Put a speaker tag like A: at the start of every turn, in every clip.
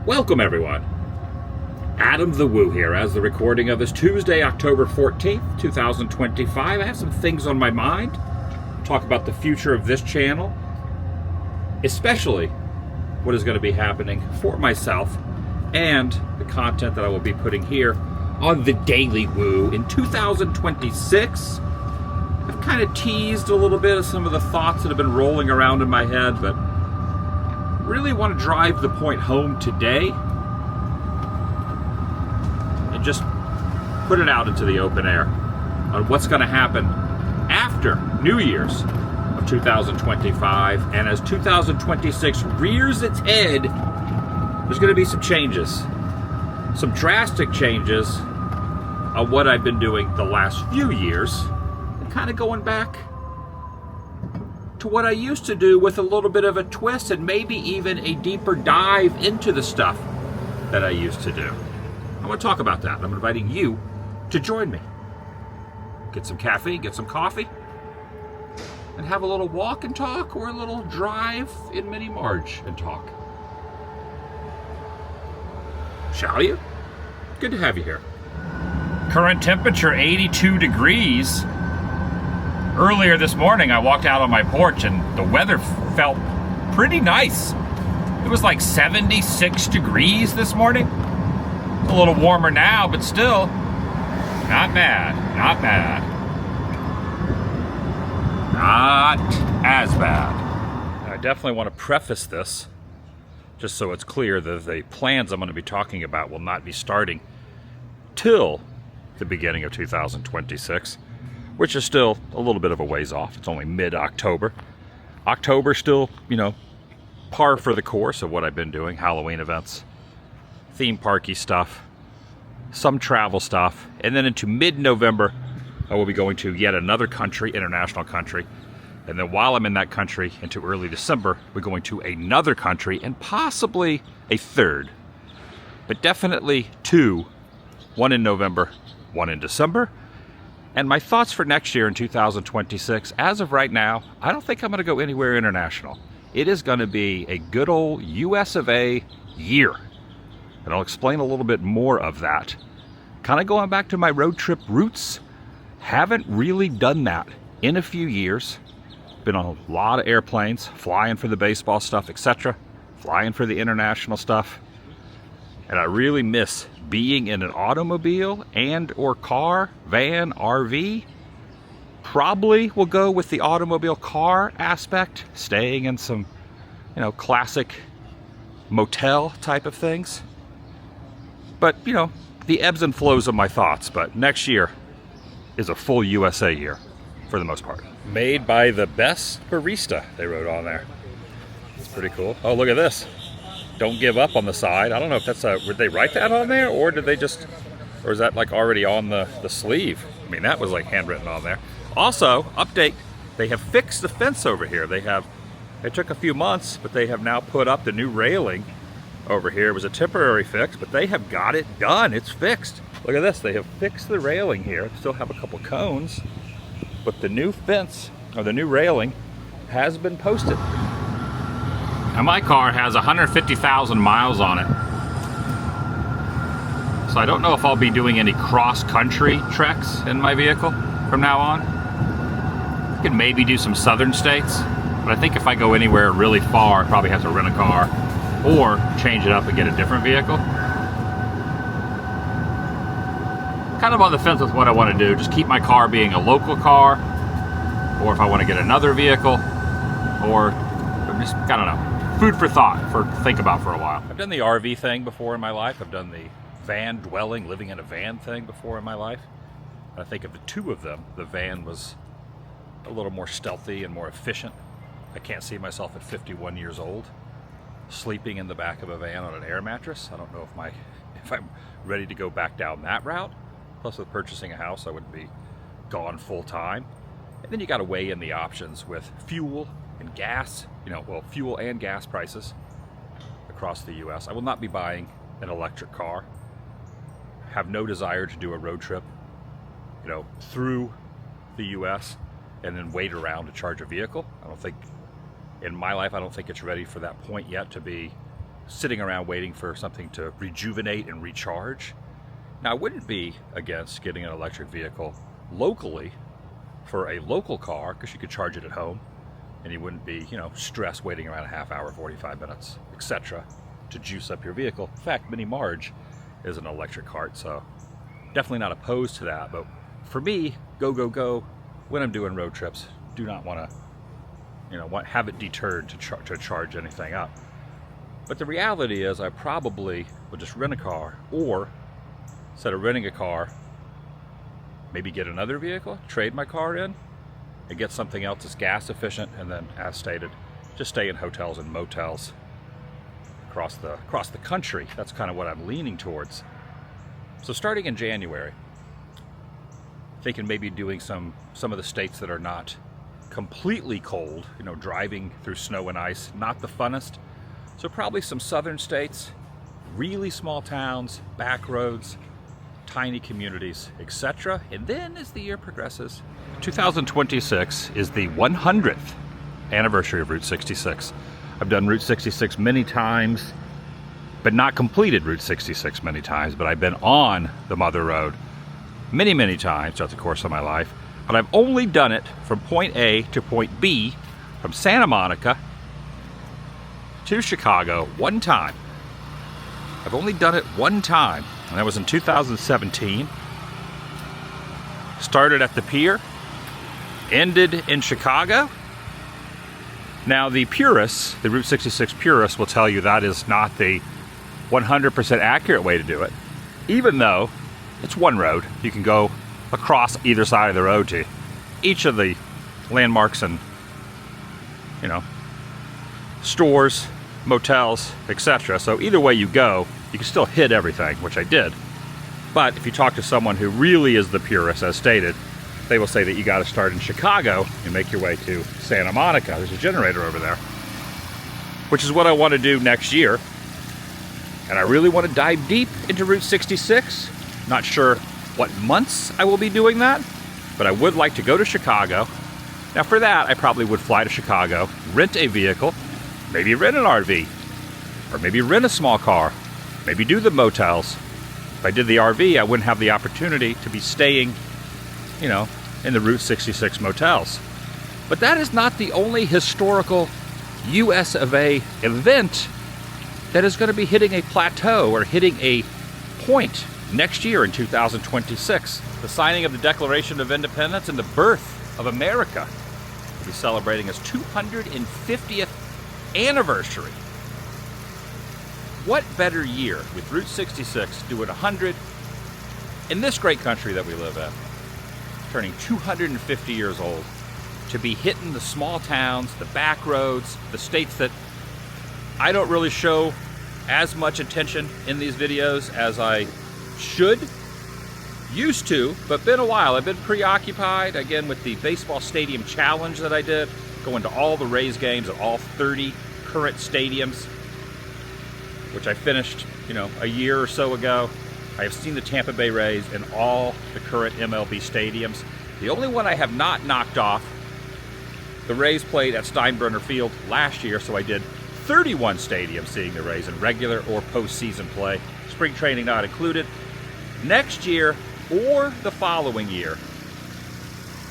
A: Welcome everyone. Adam the Woo here as the recording of this Tuesday, October 14th, 2025. I have some things on my mind. Talk about the future of this channel, especially what is going to be happening for myself and the content that I will be putting here on the Daily Woo in 2026. I've kind of teased a little bit of some of the thoughts that have been rolling around in my head, but really want to drive the point home today and just put it out into the open air on what's going to happen after New Year's of 2025. And as 2026 rears its head, there's going to be some changes, some drastic changes on what I've been doing the last few years, and kind of going back to what I used to do with a little bit of a twist and maybe even a deeper dive into the stuff that I used to do. I want to talk about that. I'm inviting you to join me. Get some caffeine, get some coffee, and have a little walk and talk, or a little drive in Mini Marge and talk. Shall you? Good to have you here. Current temperature 82 degrees. Earlier this morning, I walked out on my porch and the weather felt pretty nice. It was like 76 degrees this morning. It's a little warmer now, but still not bad, not bad. Not as bad. I definitely want to preface this just so it's clear that the plans I'm going to be talking about will not be starting till the beginning of 2026. Which is still a little bit of a ways off. It's only mid-October. October still, par for the course of what I've been doing. Halloween events, theme parky stuff, some travel stuff. And then into mid-November, I will be going to yet another country, international country. And then while I'm in that country, into early December, we're going to another country and possibly a third. But definitely two. One in November, one in December. And my thoughts for next year in 2026, as of right now, I don't think I'm going to go anywhere international. It is going to be a good old US of A year. And I'll explain a little bit more of that. Kind of going back to my road trip roots. Haven't really done that in a few years. Been on a lot of airplanes, flying for the baseball stuff, etc. Flying for the international stuff. And I really miss being in an automobile and or car, van, RV. Probably will go with the automobile car aspect, staying in some, classic motel type of things. But, the ebbs and flows of my thoughts. But next year is a full USA year for the most part. Made by the best barista, they wrote on there. It's pretty cool. Oh, look at this. Don't give up on the side. I don't know if that's did they write that on there, or did they just, or is that like already on the sleeve? I mean, that was like handwritten on there. Also, update, they have fixed the fence over here. It took a few months, but they have now put up the new railing over here. It was a temporary fix, but they have got it done. It's fixed. Look at this, they have fixed the railing here. Still have a couple cones, but the new fence, or the new railing, has been posted. Now my car has 150,000 miles on it. So I don't know if I'll be doing any cross-country treks in my vehicle from now on. I could maybe do some southern states, but I think if I go anywhere really far, I probably have to rent a car or change it up and get a different vehicle. Kind of on the fence with what I want to do. Just keep my car being a local car, or if I want to get another vehicle, or just, I don't know. Food for thought, to think about for a while. I've done the RV thing before in my life. I've done the van dwelling, living in a van thing before in my life. I think of the two of them, the van was a little more stealthy and more efficient. I can't see myself at 51 years old sleeping in the back of a van on an air mattress. I don't know if I'm ready to go back down that route. Plus with purchasing a house, I would be gone full time. And then you got to weigh in the options with fuel and gas, fuel and gas prices across the US. I will not be buying an electric car. Have no desire to do a road trip, through the US and then wait around to charge a vehicle. I don't think, in my life, I don't think it's ready for that point yet to be sitting around waiting for something to rejuvenate and recharge. Now, I wouldn't be against getting an electric vehicle locally for a local car, because you could charge it at home and you wouldn't be, stressed waiting around a half hour, 45 minutes, etc. to juice up your vehicle. In fact, Mini Marge is an electric cart, so definitely not opposed to that. But for me, go when I'm doing road trips. Do not want to, have it deterred to charge anything up. But the reality is, I probably would just rent a car, or instead of renting a car, maybe get another vehicle, trade my car in, and get something else that's gas efficient, and then, as stated, just stay in hotels and motels across the country. That's kind of what I'm leaning towards. So starting in January, thinking maybe doing some of the states that are not completely cold, driving through snow and ice, not the funnest. So probably some southern states, really small towns, back roads, tiny communities, etc. And then as the year progresses, 2026 is the 100th anniversary of Route 66. I've done Route 66 many times, but not completed Route 66 many times, but I've been on the Mother Road many times throughout the course of my life. But I've only done it from point A to point B, from Santa Monica to Chicago one time. I've only done it one time, and that was in 2017. Started at the pier, ended in Chicago. Now the purists, the Route 66 purists, will tell you that is not the 100% accurate way to do it, even though it's one road. You can go across either side of the road to each of the landmarks and, stores, motels, etc. So either way you go, you can still hit everything, which I did. But if you talk to someone who really is the purist, as stated, they will say that you got to start in Chicago and make your way to Santa Monica. There's a generator over there, which is what I want to do next year. And I really want to dive deep into Route 66. Not sure what months I will be doing that, but I would like to go to Chicago. Now for that, I probably would fly to Chicago, rent a vehicle, maybe rent an RV, or maybe rent a small car, maybe do the motels. If I did the RV, I wouldn't have the opportunity to be staying, in the Route 66 motels. But that is not the only historical US of A event that is going to be hitting a plateau or hitting a point next year in 2026. The signing of the Declaration of Independence and the birth of America will be celebrating its 250th anniversary. What better year with Route 66 doing 100 in this great country that we live in, turning 250 years old, to be hitting the small towns, the back roads, the states that I don't really show as much attention in these videos as I used to, but been a while. I've been preoccupied again with the baseball stadium challenge that I did, going to all the Rays games at all 30 current stadiums, which I finished, a year or so ago. I have seen the Tampa Bay Rays in all the current MLB stadiums. The only one I have not knocked off, the Rays played at Steinbrenner Field last year, so I did 31 stadiums seeing the Rays in regular or postseason play, spring training not included. Next year or the following year,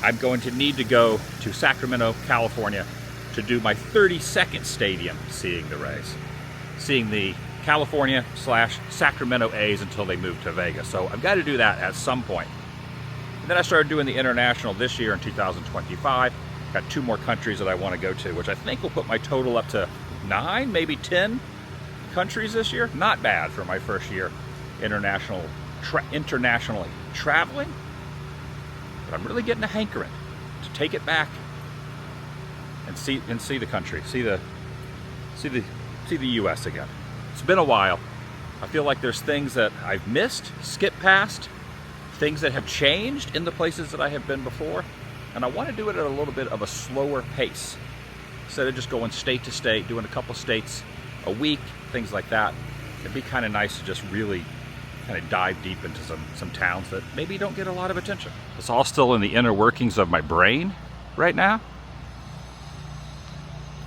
A: I'm going to need to go to Sacramento, California to do my 32nd stadium seeing the Rays, seeing the California/Sacramento A's until they move to Vegas. So I've got to do that at some point. And then I started doing the international this year in 2025. Got 2 more countries that I want to go to, which I think will put my total up to 9, maybe 10 countries this year. Not bad for my first year internationally traveling. But I'm really getting a hankering to take it back and see the country, see the U.S. again. It's been a while. I feel like there's things that I've missed, skipped past, things that have changed in the places that I have been before, and I want to do it at a little bit of a slower pace. Instead of just going state to state, doing a couple states a week, things like that. It'd be kind of nice to just really kind of dive deep into some towns that maybe don't get a lot of attention. It's all still in the inner workings of my brain right now,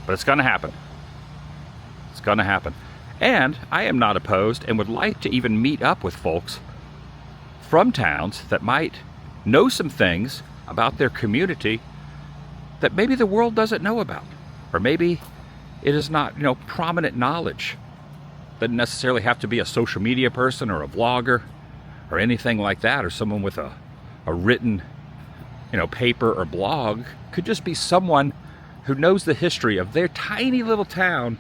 A: but it's gonna happen. It's gonna happen. And I am not opposed and would like to even meet up with folks from towns that might know some things about their community that maybe the world doesn't know about, or maybe it is not, prominent knowledge. Doesn't necessarily have to be a social media person or a vlogger or anything like that, or someone with a written, paper or blog. Could just be someone who knows the history of their tiny little town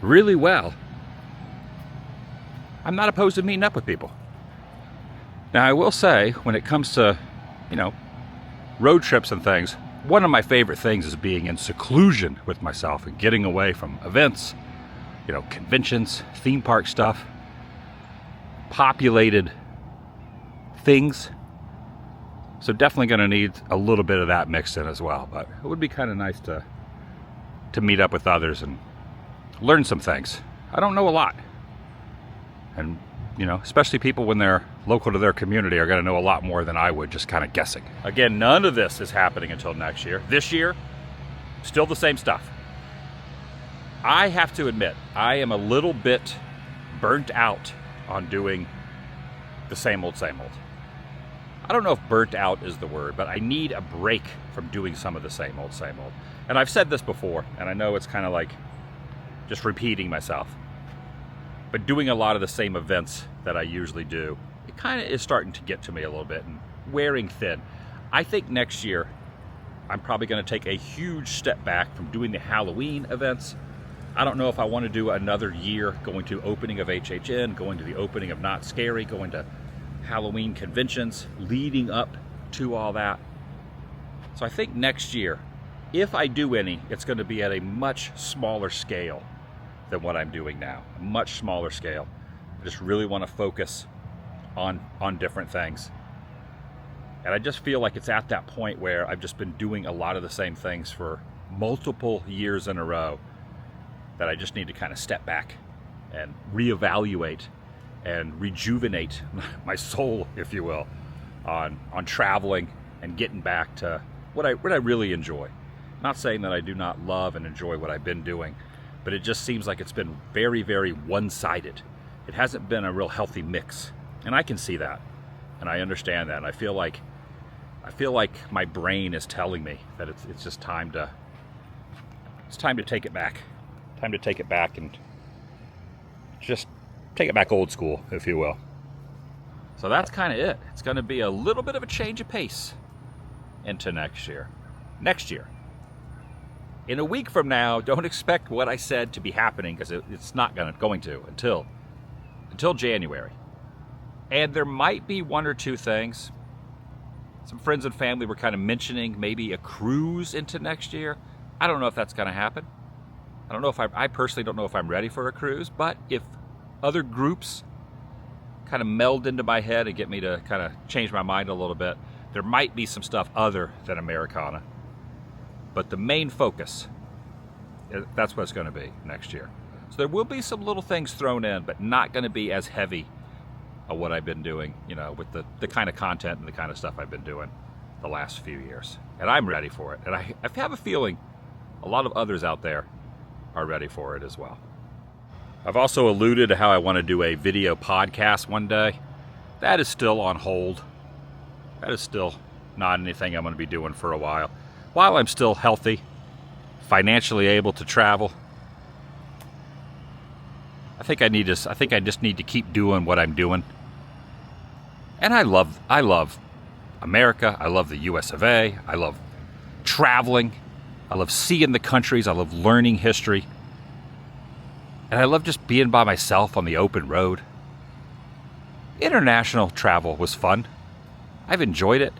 A: really well. I'm not opposed to meeting up with people. Now, I will say, when it comes to, road trips and things, one of my favorite things is being in seclusion with myself and getting away from events, conventions, theme park stuff, populated things. So definitely going to need a little bit of that mixed in as well. But it would be kind of nice to meet up with others and learn some things. I don't know a lot. And, especially people when they're local to their community are going to know a lot more than I would, just kind of guessing. Again, none of this is happening until next year. This year, still the same stuff. I have to admit, I am a little bit burnt out on doing the same old, same old. I don't know if burnt out is the word, but I need a break from doing some of the same old, same old. And I've said this before, and I know it's kind of like just repeating myself. But doing a lot of the same events that I usually do, it kind of is starting to get to me a little bit and wearing thin. I think next year, I'm probably going to take a huge step back from doing the Halloween events. I don't know if I want to do another year going to opening of HHN, going to the opening of Not Scary, going to Halloween conventions, leading up to all that. So I think next year, if I do any, it's going to be at a much smaller scale than what I'm doing now, a much smaller scale. I just really want to focus on different things. And I just feel like it's at that point where I've just been doing a lot of the same things for multiple years in a row that I just need to kind of step back and reevaluate and rejuvenate my soul, if you will, on traveling and getting back to what I really enjoy. Not saying that I do not love and enjoy what I've been doing, but it just seems like it's been very, very one-sided. It hasn't been a real healthy mix, and I can see that, and I understand that. And I feel like my brain is telling me that it's just time to take it back. Time to take it back and just take it back old school, if you will. So that's kind of it. It's going to be a little bit of a change of pace into next year. Next year. In a week from now, don't expect what I said to be happening, because it's not going to until January. And there might be one or two things. Some friends and family were kind of mentioning maybe a cruise into next year. I don't know if that's going to happen. I don't know if I personally don't know if I'm ready for a cruise, but if other groups kind of meld into my head and get me to kind of change my mind a little bit, there might be some stuff other than Americana. But the main focus, that's what it's going to be next year. So there will be some little things thrown in, but not going to be as heavy of what I've been doing, with the kind of content and the kind of stuff I've been doing the last few years. And I'm ready for it. And I have a feeling a lot of others out there are ready for it as well. I've also alluded to how I want to do a video podcast one day. That is still on hold. That is still not anything I'm going to be doing for a while. While I'm still healthy, financially able to travel, I think I just need to keep doing what I'm doing. And I love America. I love the US of A. I love traveling. I love seeing the countries. I love learning history. And I love just being by myself on the open road. International travel was fun. I've enjoyed it,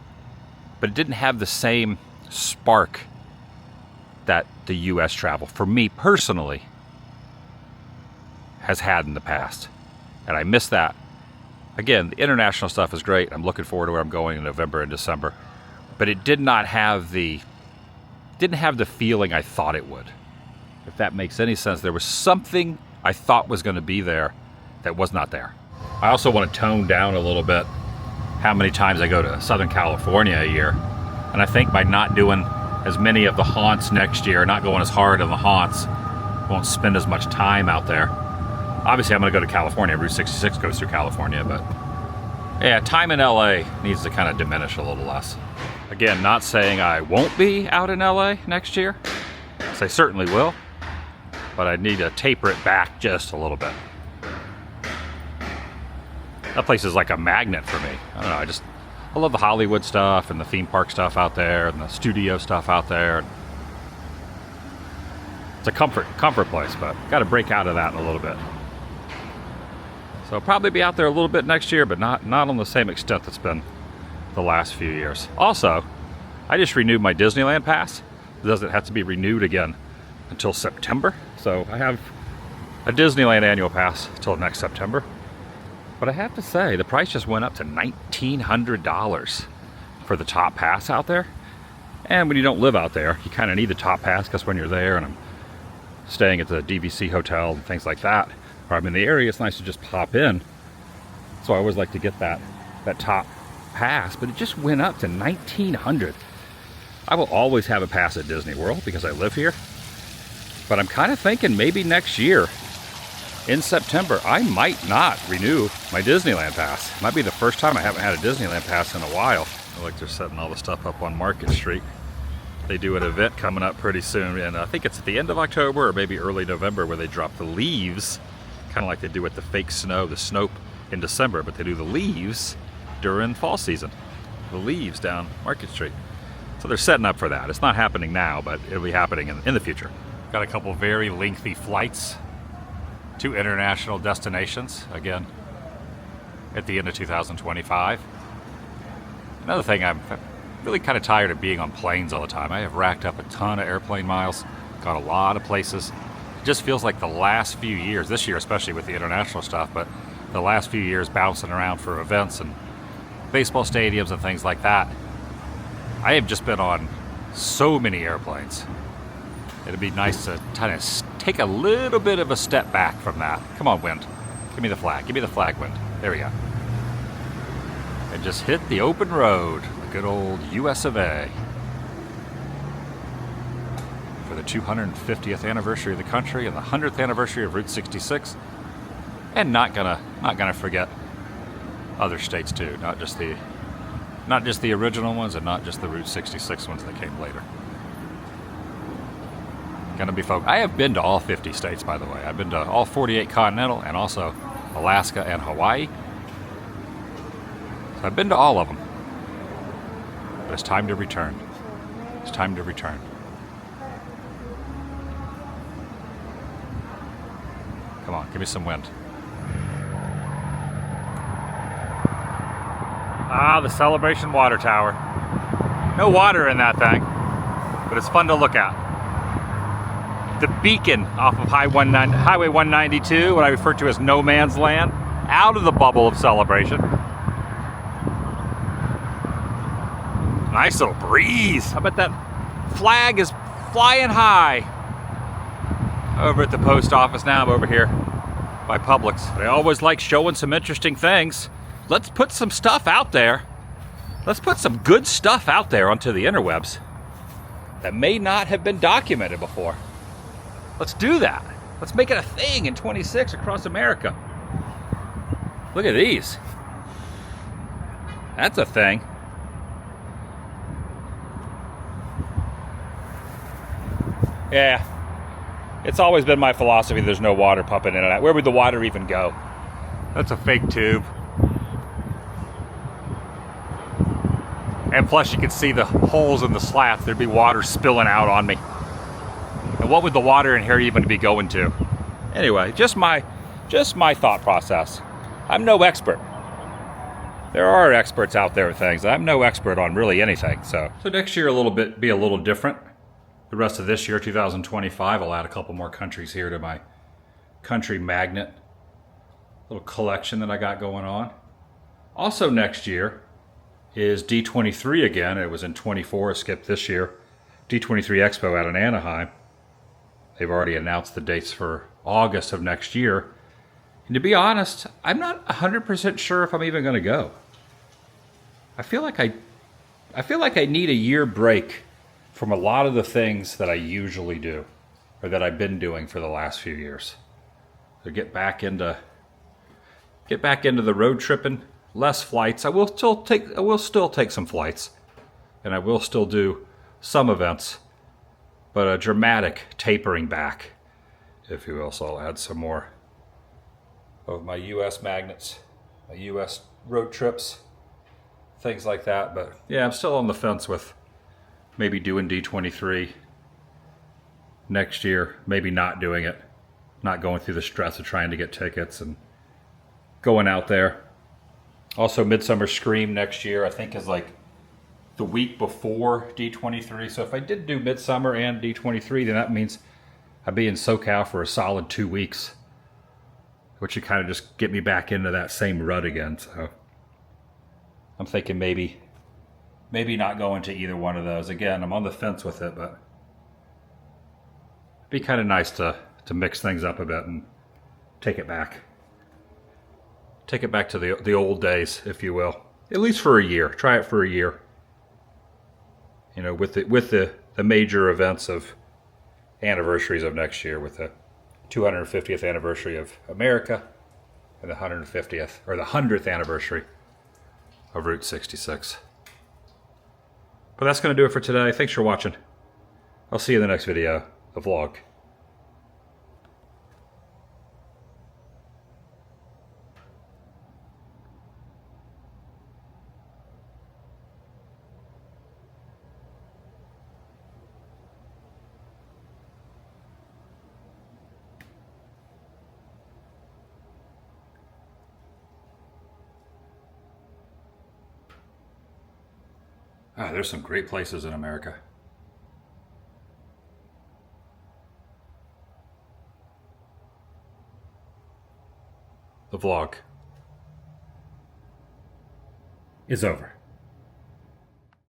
A: but it didn't have the same spark that the US travel, for me personally, has had in the past. And I miss that. Again, the international stuff is great. I'm looking forward to where I'm going in November and December. But it didn't have the feeling I thought it would. If that makes any sense. There was something I thought was going to be there that was not there. I also want to tone down a little bit how many times I go to Southern California a year. And I think by not doing as many of the haunts next year, not going as hard on the haunts, won't spend as much time out there. Obviously, I'm going to go to California. Route 66 goes through California, but yeah, time in LA needs to kind of diminish a little less. Again, not saying I won't be out in LA next year, because I certainly will, but I need to taper it back just a little bit. That place is like a magnet for me. I don't know, I love the Hollywood stuff and the theme park stuff out there and the studio stuff out there. It's a comfort place, but got to break out of that in a little bit. So I'll probably be out there a little bit next year, but not on the same extent that's been the last few years. Also, I just renewed my Disneyland pass. It doesn't have to be renewed again until September. So I have a Disneyland annual pass until next September. But I have to say, the price just went up to $1,900 for the top pass out there. And when you don't live out there, you kind of need the top pass, because when you're there and I'm staying at the DVC hotel and things like that, or I'm in the area, it's nice to just pop in. So I always like to get that top pass, but it just went up to $1,900. I will always have a pass at Disney World because I live here. But I'm kind of thinking maybe next year, in September, I might not renew my Disneyland pass. It might be the first time I haven't had a Disneyland pass in a while. I like they're setting all the stuff up on Market Street. They do an event coming up pretty soon, and I think it's at the end of October or maybe early November, where they drop the leaves, kind of like they do with the fake snow, the Snope in December, but they do the leaves during fall season. The leaves down Market Street. So they're setting up for that. It's not happening now, but it'll be happening in the future. Got a couple very lengthy flights to international destinations, again, at the end of 2025. Another thing, I'm really kind of tired of being on planes all the time. I have racked up a ton of airplane miles, got a lot of places. It just feels like the last few years, this year especially with the international stuff, but the last few years bouncing around for events and baseball stadiums and things like that, I have just been on so many airplanes. It'd be nice to kind of take a little bit of a step back from that. Come on, wind. Give me the flag. Give me the flag, wind. There we go. And just hit the open road. The good old US of A. For the 250th anniversary of the country and the 100th anniversary of Route 66. And not gonna forget other states too. Not just the original ones and not just the Route 66 ones that came later. Gonna be focused. I have been to all 50 states, by the way. I've been to all 48 continental and also Alaska and Hawaii. So I've been to all of them. But it's time to return. It's time to return. Come on, give me some wind. Ah, the Celebration Water Tower. No water in that thing, but it's fun to look at. The beacon off of Highway 192, what I refer to as no man's land, out of the bubble of Celebration. Nice little breeze. I bet that flag is flying high. Over at the post office now, I'm over here by Publix. I always like showing some interesting things. Let's put some stuff out there. Let's put some good stuff out there onto the interwebs that may not have been documented before. Let's do that. Let's make it a thing in 26 across America. Look at these. That's a thing. Yeah. It's always been my philosophy there's no water pumping in and out. Where would the water even go? That's a fake tube. And plus you can see the holes in the slats. There'd be water spilling out on me. And what would the water in here even be going to? Anyway, just my thought process. I'm no expert. There are experts out there with things. I'm no expert on really anything. So next year be a little different. The rest of this year, 2025, I'll add a couple more countries here to my country magnet little collection that I got going on. Also next year is D23 again. It was in 24, it skipped this year. D23 Expo out in Anaheim. They've already announced the dates for August of next year. And to be honest, I'm not 100% sure if I'm even going to go. I feel like I need a year break from a lot of the things that I usually do or that I've been doing for the last few years. to get back into the road tripping. Less flights. I will still take some flights, and I will still do some events, but a dramatic tapering back, if you will. So I'll add some more of my U.S. magnets, my U.S. road trips, things like that. But yeah, I'm still on the fence with maybe doing D23 next year, maybe not doing it, not going through the stress of trying to get tickets and going out there. Also, Midsummer Scream next year, I think, is like the week before D23. So if I did do Midsummer and D23, then that means I'd be in SoCal for a solid 2 weeks, which would kind of just get me back into that same rut again. So I'm thinking maybe not going to either one of those. Again, I'm on the fence with it, but it'd be kind of nice to mix things up a bit and take it back. Take it back to the old days, if you will. At least for a year. Try it for a year. You know, with the major events of anniversaries of next year, with the 250th anniversary of America and the 150th or the 100th anniversary of Route 66. But that's going to do it for today. Thanks for watching. I'll see you in the next video, the vlog. Ah, there's some great places in America. The vlog is over.